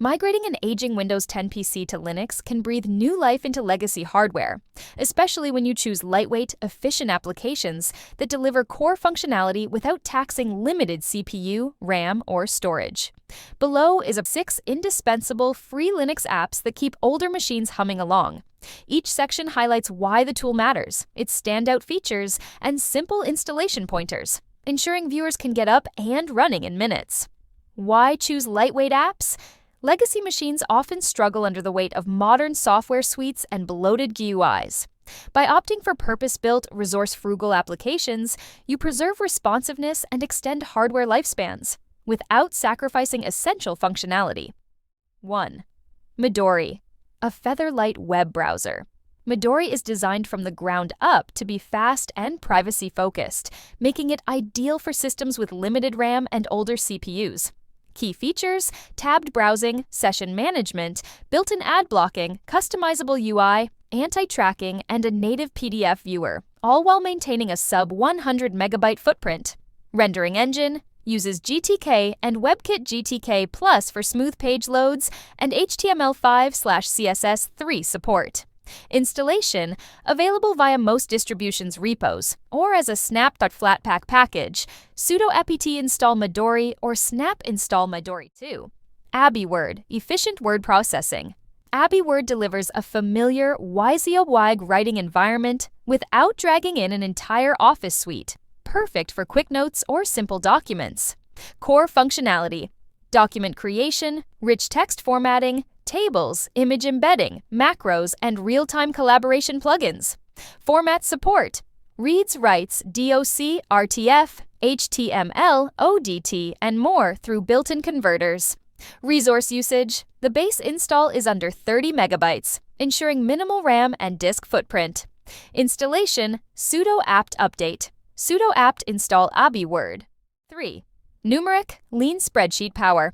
Migrating an aging Windows 10 PC to Linux can breathe new life into legacy hardware, especially when you choose lightweight, efficient applications that deliver core functionality without taxing limited CPU, RAM, or storage. Below is 6 indispensable free Linux apps that keep older machines humming along. Each section highlights why the tool matters, its standout features, and simple installation pointers, ensuring viewers can get up and running in minutes. Why choose lightweight apps? Legacy machines often struggle under the weight of modern software suites and bloated GUIs. By opting for purpose-built, resource-frugal applications, you preserve responsiveness and extend hardware lifespans, without sacrificing essential functionality. 1. Midori, a feather-light web browser. Midori is designed from the ground up to be fast and privacy-focused, making it ideal for systems with limited RAM and older CPUs. Key features: tabbed browsing, session management, built-in ad blocking, customizable UI, anti-tracking, and a native PDF viewer, all while maintaining a sub-100 megabyte footprint. Rendering engine uses GTK and WebKit GTK Plus for smooth page loads and HTML5/CSS3 support. Installation available via most distributions repos or as a snap.flatpak package, sudo apt install Midori or snap install Midori 2. AbiWord, efficient word processing. AbiWord delivers a familiar WYSIWYG writing environment without dragging in an entire Office suite, perfect for quick notes or simple documents. Core functionality: document creation, rich text formatting, tables, image embedding, macros, and real-time collaboration plugins. Format support: reads, writes, DOC, RTF, HTML, ODT, and more through built-in converters. Resource usage: the base install is under 30 megabytes, ensuring minimal RAM and disk footprint. Installation: sudo apt update, sudo apt install AbiWord. 3. Gnumeric, lean spreadsheet power.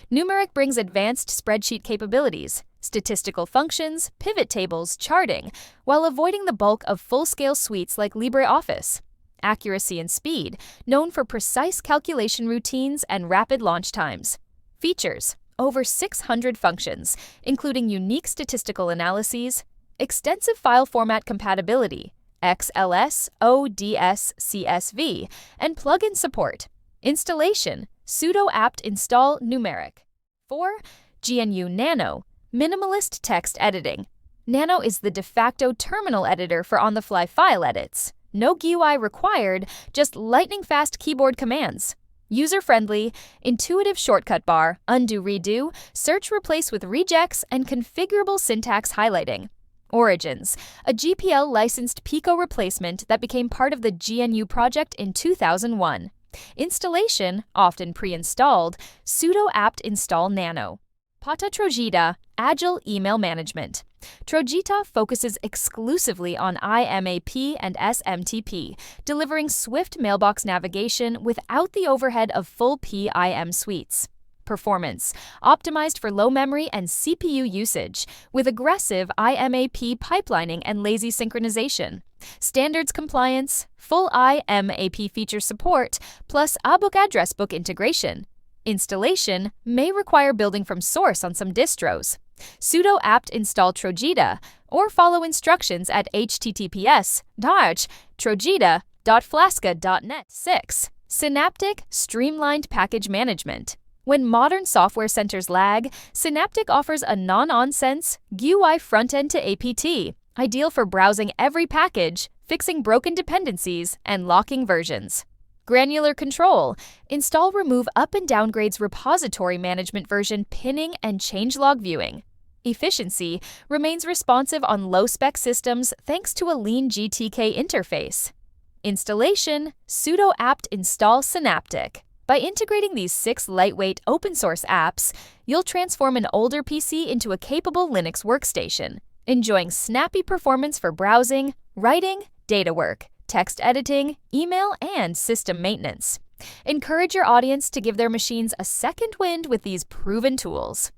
Gnumeric brings advanced spreadsheet capabilities, statistical functions, pivot tables, charting, while avoiding the bulk of full-scale suites like LibreOffice. Accuracy and speed, known for precise calculation routines and rapid launch times. Features: over 600 functions, including unique statistical analyses, extensive file format compatibility, XLS, ODS, CSV, and plugin support. Installation: sudo apt install Gnumeric. 4. GNU Nano, minimalist text editing. Nano is the de facto terminal editor for on-the-fly file edits. No GUI required, just lightning-fast keyboard commands. User-friendly, intuitive shortcut bar, undo-redo, search-replace with regex, and configurable syntax highlighting. Origins: a GPL-licensed Pico replacement that became part of the GNU project in 2001. Installation, often pre-installed, sudo apt install Nano. Trojitá, agile email management. Trojitá focuses exclusively on IMAP and SMTP, delivering swift mailbox navigation without the overhead of full PIM suites. Performance: optimized for low memory and CPU usage, with aggressive IMAP pipelining and lazy synchronization. Standards compliance, full IMAP feature support, plus ABOK address book integration. Installation may require building from source on some distros. Sudo apt install Trojitá, or follow instructions at https://trojitá.flaska.net. 6. Synaptic, streamlined package management. When modern software centers lag, Synaptic offers a non-nonsense GUI front-end to APT, ideal for browsing every package, fixing broken dependencies, and locking versions. Granular control: install remove up and downgrades repository management version pinning and changelog viewing. Efficiency: remains responsive on low-spec systems thanks to a lean GTK interface. Installation: sudo apt install Synaptic. By integrating these 6 lightweight open-source apps, you'll transform an older PC into a capable Linux workstation, enjoying snappy performance for browsing, writing, data work, text editing, email, and system maintenance. Encourage your audience to give their machines a second wind with these proven tools.